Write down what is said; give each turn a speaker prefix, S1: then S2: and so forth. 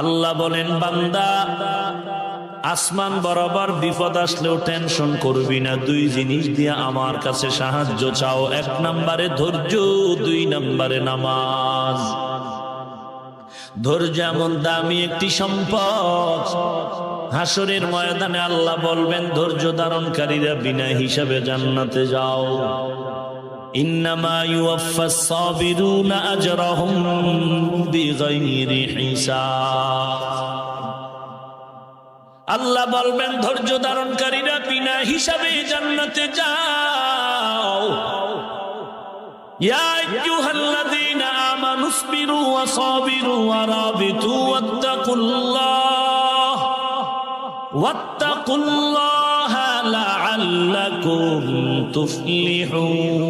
S1: আল্লাহ বলেন, বান্দা আসমান বরাবর বিপদ আসলেও টেনশন করবি না। দুই জিনিস দিয়ে আমার কাছে সাহায্য চাও, এক নম্বরে ধৈর্য, দুই নম্বরে নামাজ। ধৈর্য এমন দামি একটি সম্পদ, হাসরের ময়দানে আল্লাহ বলবেন ধৈর্য ধারণকারীরা বিনা হিসাবে জান্নাতে যাও। ইন্নামা ইউওয়াফাস সাবিরুনা আজরাহুম বিগাইরি হিসাব। আল্লাহ বলবেন ধৈর্য ধারণকারীরা বিনা হিসাবে জান্নাতে যাও। ইয়া আইয়ুহাল্লাযীনা আমানু ইসবিরু ওয়া সাবিরু ওয়া রাবিতু ওয়াত্তাকুল্লাহা লাআল্লাকুম তুফলিহুন।